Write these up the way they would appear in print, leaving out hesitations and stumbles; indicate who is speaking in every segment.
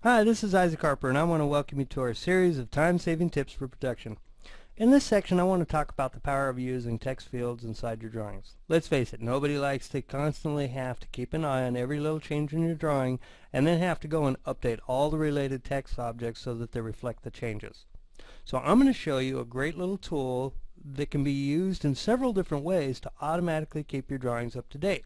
Speaker 1: Hi, this is Isaac Harper, and I want to welcome you to our series of time-saving tips for production. In this section, I want to talk about the power of using text fields inside your drawings. Let's face it, nobody likes to constantly have to keep an eye on every little change in your drawing and then have to go and update all the related text objects so that they reflect the changes. So I'm going to show you a great little tool that can be used in several different ways to automatically keep your drawings up to date.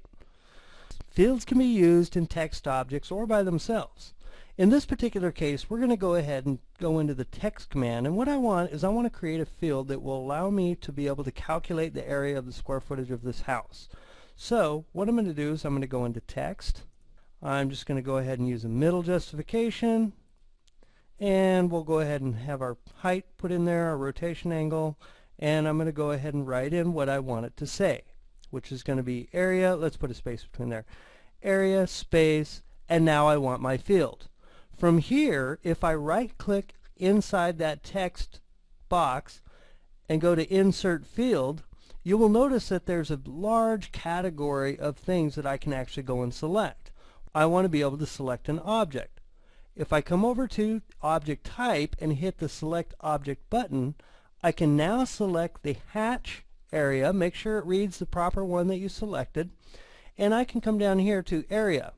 Speaker 1: Fields can be used in text objects or by themselves. In this particular case, we're going to go ahead and go into the text command, and what I want to create a field that will allow me to be able to calculate the area of the square footage of this house. So what I'm going to do is I'm going to go into text. I'm just going to go ahead and use a middle justification, and we'll go ahead and have our height put in there, our rotation angle, and I'm going to go ahead and write in what I want it to say, which is going to be area. Let's put a space between there. Area, space, and now I want my field. From here, if I right-click inside that text box and go to Insert Field, you will notice that there's a large category of things that I can actually go and select. I want to be able to select an object. If I come over to Object Type and hit the Select Object button, I can now select the hatch area, make sure it reads the proper one that you selected, and I can come down here to Area.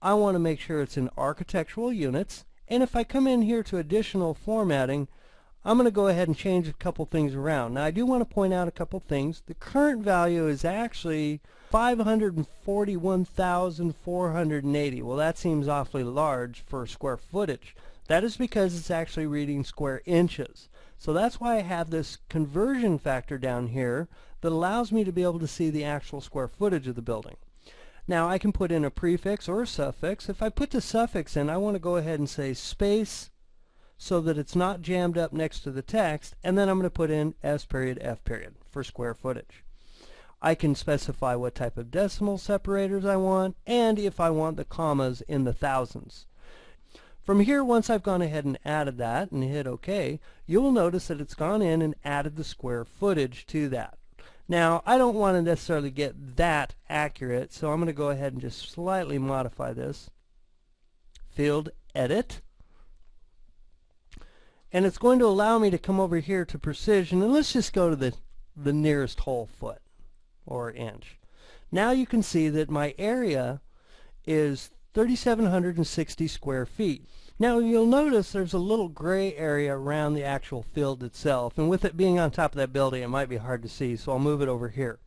Speaker 1: I want to make sure it's in architectural units, and if I come in here to additional formatting, I'm going to go ahead and change a couple things around. Now I do want to point out a couple things. The current value is actually 541,480. Well, that seems awfully large for square footage. That is because it's actually reading square inches. So that's why I have this conversion factor down here that allows me to be able to see the actual square footage of the building. Now I can put in a prefix or a suffix. If I put the suffix in, I want to go ahead and say space so that it's not jammed up next to the text, and then I'm going to put in S period F period for square footage. I can specify what type of decimal separators I want, and if I want the commas in the thousands. From here, once I've gone ahead and added that and hit OK, you will notice that it's gone in and added the square footage to that. Now, I don't want to necessarily get that accurate, so I'm going to go ahead and just slightly modify this. Field Edit. And it's going to allow me to come over here to precision, and let's just go to the nearest whole foot or inch. Now you can see that my area is 3,760 square feet. Now you'll notice there's a little gray area around the actual field itself, and with it being on top of that building it might be hard to see, so I'll move it over here.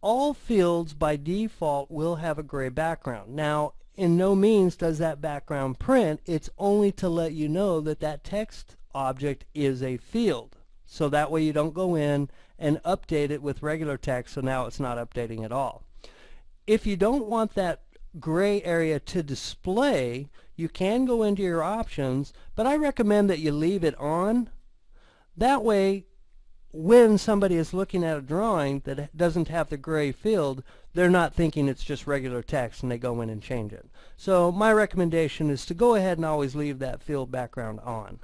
Speaker 1: All fields by default will have a gray background. Now in no means does that background print. It's only to let you know that that text object is a field, so that way you don't go in and update it with regular text, so now it's not updating at all. If you don't want that gray area to display, you can go into your options, but I recommend that you leave it on. That way when somebody is looking at a drawing that doesn't have the gray field, they're not thinking it's just regular text and they go in and change it. So my recommendation is to go ahead and always leave that field background on.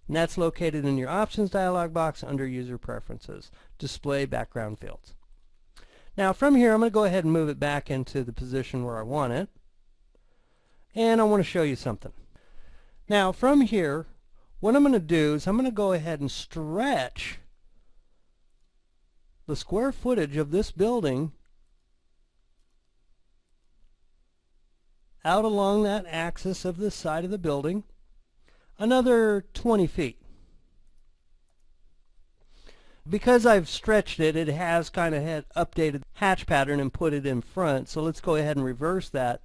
Speaker 1: And that's located in your options dialog box under user preferences, display background fields. Now from here I'm going to go ahead and move it back into the position where I want it, and I want to show you something. Now from here what I'm going to do is I'm going to go ahead and stretch the square footage of this building out along that axis of the side of the building another 20 feet. Because I've stretched it, it has kind of had updated hatch pattern and put it in front. So let's go ahead and reverse that.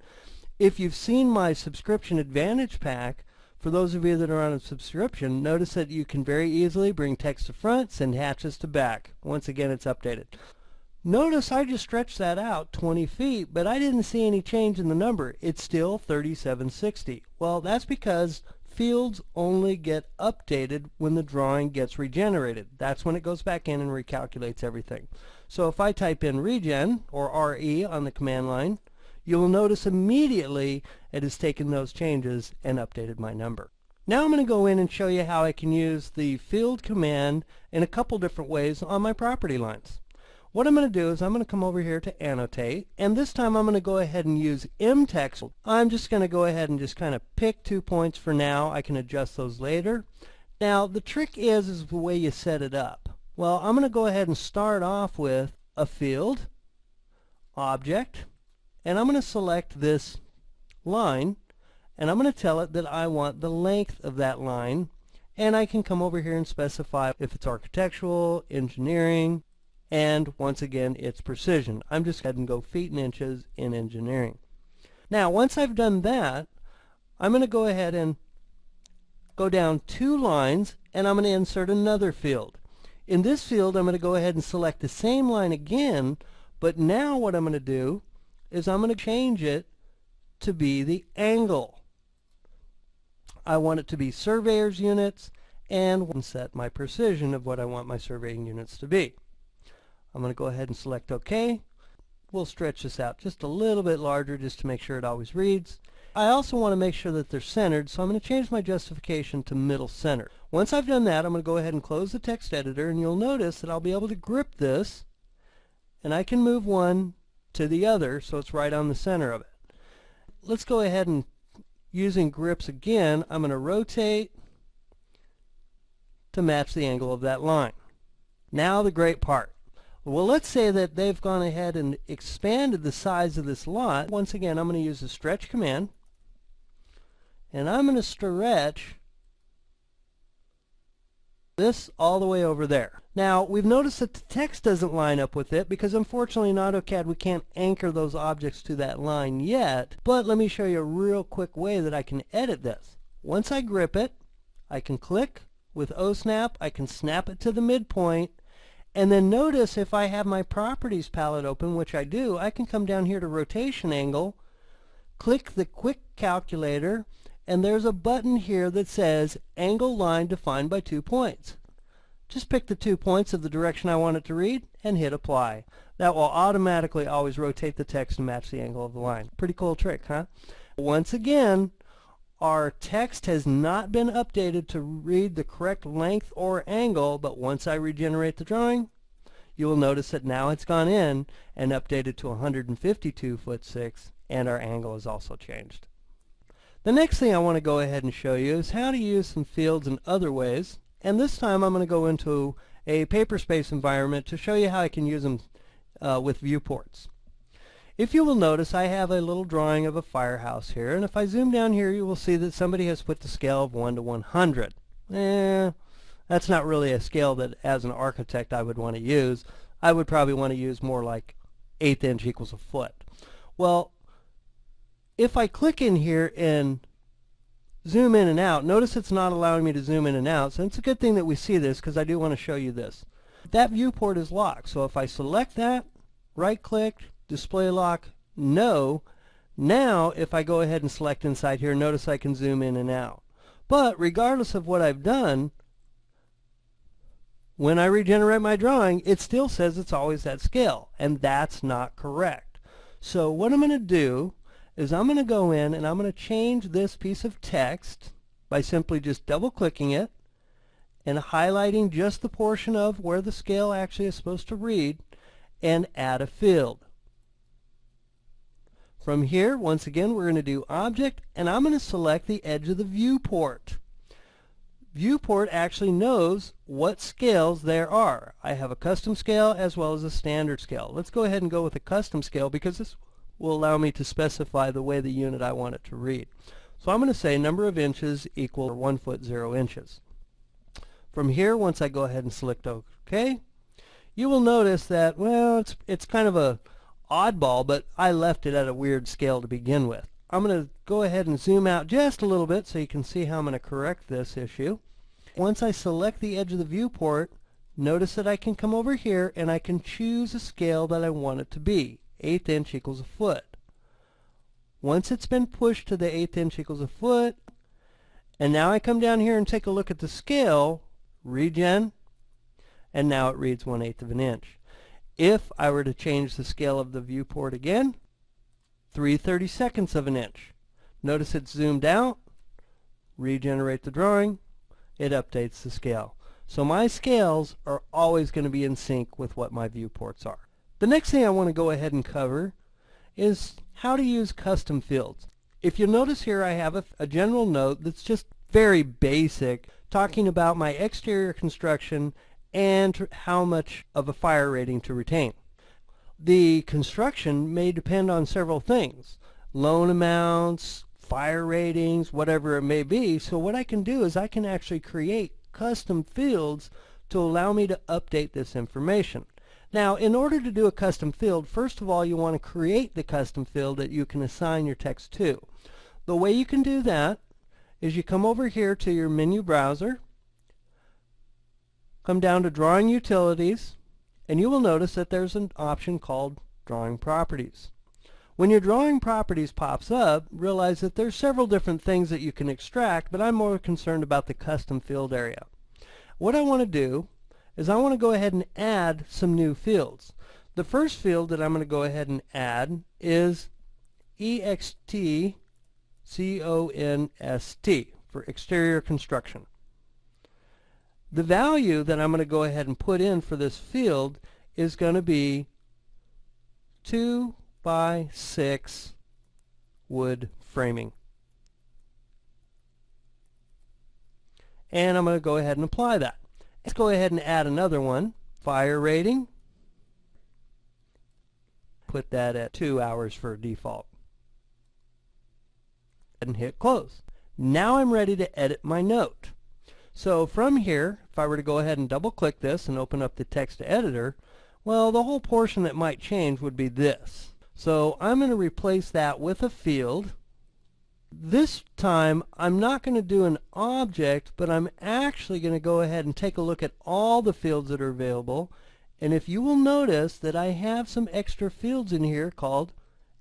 Speaker 1: If you've seen my subscription advantage pack, for those of you that are on a subscription, notice that you can very easily bring text to front, send hatches to back. Once again, it's updated. Notice I just stretched that out 20 feet, but I didn't see any change in the number. It's still 3,760. Well, that's because fields only get updated when the drawing gets regenerated. That's when it goes back in and recalculates everything. So if I type in regen, or RE, on the command line, you will notice immediately it has taken those changes and updated my number. Now I'm going to go in and show you how I can use the field command in a couple different ways on my property lines. What I'm going to do is I'm going to come over here to annotate, and this time I'm going to go ahead and use mtext. I'm just going to go ahead and just kind of pick 2 points for now. I can adjust those later. Now the trick is the way you set it up. Well, I'm going to go ahead and start off with a field, object, and I'm going to select this line, and I'm going to tell it that I want the length of that line, and I can come over here and specify if it's architectural, engineering, and once again it's precision. I'm just going to go feet and inches in engineering. Now once I've done that, I'm going to go ahead and go down 2 lines, and I'm going to insert another field. In this field I'm going to go ahead and select the same line again, but now what I'm going to do is I'm going to change it to be the angle. I want it to be surveyor's units, and set my precision of what I want my surveying units to be. I'm going to go ahead and select OK. We'll stretch this out just a little bit larger just to make sure it always reads. I also want to make sure that they're centered, so I'm going to change my justification to middle center. Once I've done that, I'm going to go ahead and close the text editor, and you'll notice that I'll be able to grip this, and I can move one to the other so it's right on the center of it. Let's go ahead and, using grips again, I'm going to rotate to match the angle of that line. Now the great part. Well, let's say that they've gone ahead and expanded the size of this lot. Once again, I'm going to use the stretch command, and I'm going to stretch this all the way over there. Now, we've noticed that the text doesn't line up with it because unfortunately in AutoCAD we can't anchor those objects to that line yet, but let me show you a real quick way that I can edit this. Once I grip it, I can click with OSnap, I can snap it to the midpoint, and then notice if I have my properties palette open, which I do, I can come down here to rotation angle, click the quick calculator, and there's a button here that says angle line defined by 2 points. Just pick the 2 points of the direction I want it to read and hit apply. That will automatically always rotate the text and match the angle of the line. Pretty cool trick, huh? Once again, our text has not been updated to read the correct length or angle, but once I regenerate the drawing, you will notice that now it's gone in and updated to 152'6", and our angle is also changed. The next thing I want to go ahead and show you is how to use some fields in other ways, and this time I'm going to go into a Paperspace environment to show you how I can use them with viewports. If you will notice, I have a little drawing of a firehouse here, and if I zoom down here you will see that somebody has put the scale of 1 to 100. That's not really a scale that as an architect I would want to use. I would probably want to use more like 1/8 inch equals a foot. Well, if I click in here and zoom in and out, notice it's not allowing me to zoom in and out, so it's a good thing that we see this because I do want to show you this. That viewport is locked, so if I select that, right click, display lock, no. Now if I go ahead and select inside here, notice I can zoom in and out. But regardless of what I've done, when I regenerate my drawing, it still says it's always that scale, and that's not correct. So what I'm going to do is I'm going to go in and I'm going to change this piece of text by simply just double clicking it and highlighting just the portion of where the scale actually is supposed to read and add a field. From here, once again, we're going to do Object, and I'm going to select the edge of the viewport. Viewport actually knows what scales there are. I have a custom scale as well as a standard scale. Let's go ahead and go with a custom scale because this will allow me to specify the way the unit I want it to read. So I'm going to say number of inches equal 1 foot 0 inches. From here, once I go ahead and select OK, you will notice that, well, it's kind of a oddball, but I left it at a weird scale to begin with. I'm going to go ahead and zoom out just a little bit so you can see how I'm going to correct this issue. Once I select the edge of the viewport, notice that I can come over here and I can choose a scale that I want it to be. 1/8 inch equals a foot. Once it's been pushed to the 1/8 inch equals a foot, and now I come down here and take a look at the scale, regen, and now it reads 1/8 of an inch. If I were to change the scale of the viewport again, 3/32 of an inch. Notice it's zoomed out, regenerate the drawing, it updates the scale. So my scales are always going to be in sync with what my viewports are. The next thing I want to go ahead and cover is how to use custom fields. If you'll notice here, I have a general note that's just very basic, talking about my exterior construction and how much of a fire rating to retain. The construction may depend on several things: loan amounts, fire ratings, whatever it may be. So what I can do is I can actually create custom fields to allow me to update this information. Now, in order to do a custom field, first of all, you want to create the custom field that you can assign your text to. The way you can do that is you come over here to your menu browser, come down to Drawing Utilities, and you will notice that there's an option called Drawing Properties. When your Drawing Properties pops up, realize that there's several different things that you can extract, but I'm more concerned about the custom field area. What I want to do is I want to go ahead and add some new fields. The first field that I'm going to go ahead and add is EXTCONST for exterior construction. The value that I'm going to go ahead and put in for this field is going to be 2x6 wood framing. And I'm going to go ahead and apply that. Let's go ahead and add another one, fire rating. Put that at 2 hours for default. And hit close. Now I'm ready to edit my note. So from here, if I were to go ahead and double click this and open up the text editor, well, the whole portion that might change would be this. So I'm going to replace that with a field. This time I'm not going to do an object, but I'm actually going to go ahead and take a look at all the fields that are available. And if you will notice that I have some extra fields in here called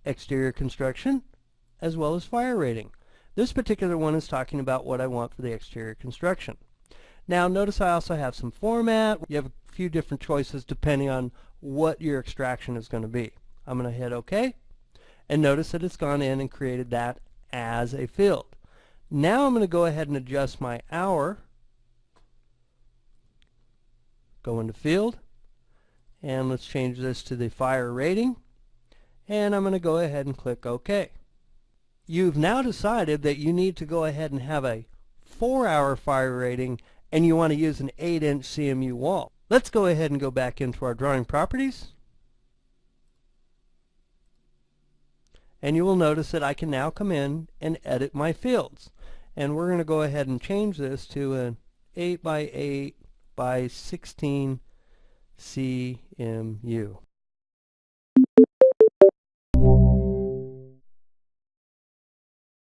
Speaker 1: exterior construction as well as fire rating. This particular one is talking about what I want for the exterior construction. Now notice I also have some format. You have a few different choices depending on what your extraction is going to be. I'm going to hit OK, and notice that it's gone in and created that as a field. Now I'm going to go ahead and adjust my hour. Go into field, and let's change this to the fire rating, and I'm going to go ahead and click OK. You've now decided that you need to go ahead and have a 4-hour fire rating, and you want to use an 8-inch CMU wall. Let's go ahead and go back into our drawing properties. And you will notice that I can now come in and edit my fields. And we're going to go ahead and change this to an 8 by 8 by 16 CMU.